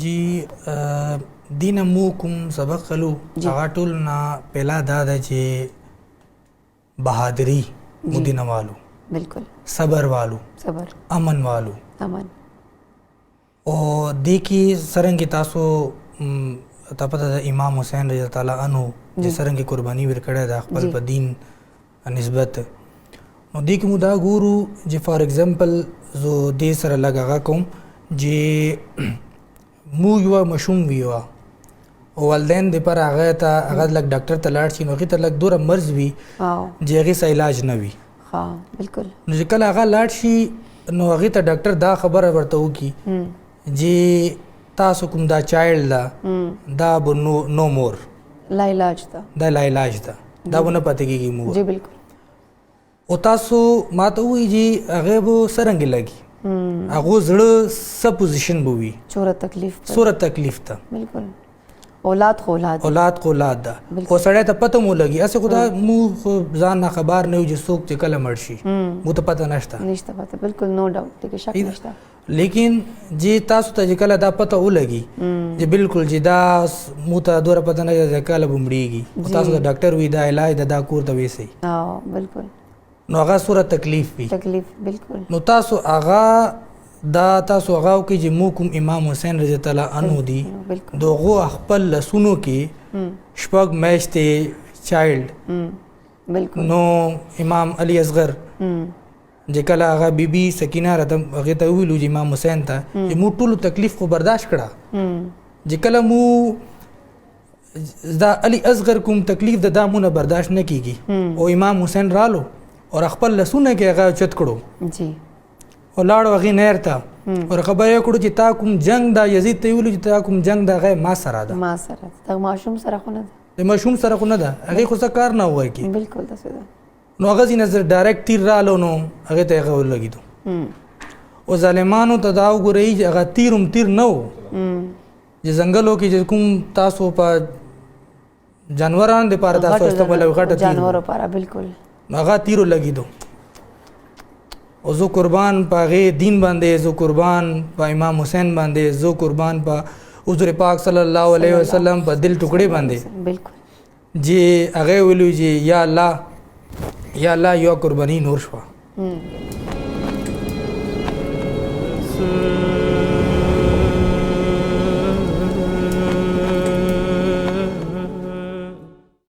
جی دینه مو کوم سبق خلو هغه ټول نه پهلا دا ده چې بهادری مو دینه والو بالکل صبر والو صبر امن والو امن او دې کې څرنګه تاسو ته پته ده امام حسین رضی الله تعالی عنہ چې څرنګه قرباني ورکړې ده خپل په دین نسبت نو دې کې مو دا ګورو چې فار ایگزامپل زه دې سره لږ کوم چې مو یو مشوم ویوا او والدین د پر هغه ته هغه لګ ډاکټر ته لاړ شي نو هغه ته لګ دوره مرز وي چې هغه سه علاج نه وي ها بالکل نو چې کله هغه لاړ شي نو هغه ته ډاکټر دا خبره ورته وکي چې تاسو کوم دا چایلډ دا دا به نو مور لا علاج ده دا لا علاج ده دا ونه پاتې کیږي مو جی بالکل او تاسو ماته وی چې هغه به سرنګ لګي هغه زړه س پوزیشن بوي سوره تکلیف ته بالکل اولاد خو اولاد ده او سړی ته پته مو لګي اسه خدا مو ځان نه خبر نه وي چې څوک چې کله مړ شي مو ته پته نشته پته بالکل نو ډاوټ کې شک نشته لیکن چې تاسو ته کله دا پته ولګي چې بالکل چې دا مو ته دوره پته نه ده کله بمړيږي او تاسو د ډاکټر وی دا علاج دا کور ته ویسي بالکل نو هغه صورت تکلیف وي بالکل نو تاسو هغه کې چې مو کوم امام حسین رضی الله عنه دی دغه خپل لسونو کې شپږ میاشتې چایلډ بالکل نو امام علی اصغر چې کله هغه بیبي سکینه راته هغه ته ویلو چې امام حسین ته چې مو ټول تکلیف خو برداشت کړه چې کله مو دا علی اصغر کوم تکلیف د دامونه برداشت نه کیږي او امام حسین رالو اور خپل لسونه کې هغه چت کړو جی او لاړو هغه نهر ته اور خبره کړو چې تا کوم جنگ دا یزید ته ویلو چې تا کوم جنگ دا غي ما سره دا ماشوم سره خو نه ده د ماشوم سره خو نه ده هغه خو څه کار نه وای کی بالکل تاسو ده نو هغه زی نظر ډایرکټ تیر رالو نو هغه ته هغه ولګیدو او ظالمانو ته دا وګورئ چې هغه تیر نه و چې ځنګلو کې کوم تاسو په جانورانو د پاره تاسو استعمال غټه جانورو لپاره بالکل هغه تیرو لګیدو او زه قربان په هغه دین باندې زه قربان په امام حسین باندې زه قربان په حضور پاک صلی الله علیه وسلم په دل ټوکړي باندې بالکل جی هغه ویلو چې یا الله یو قربانی نور شوا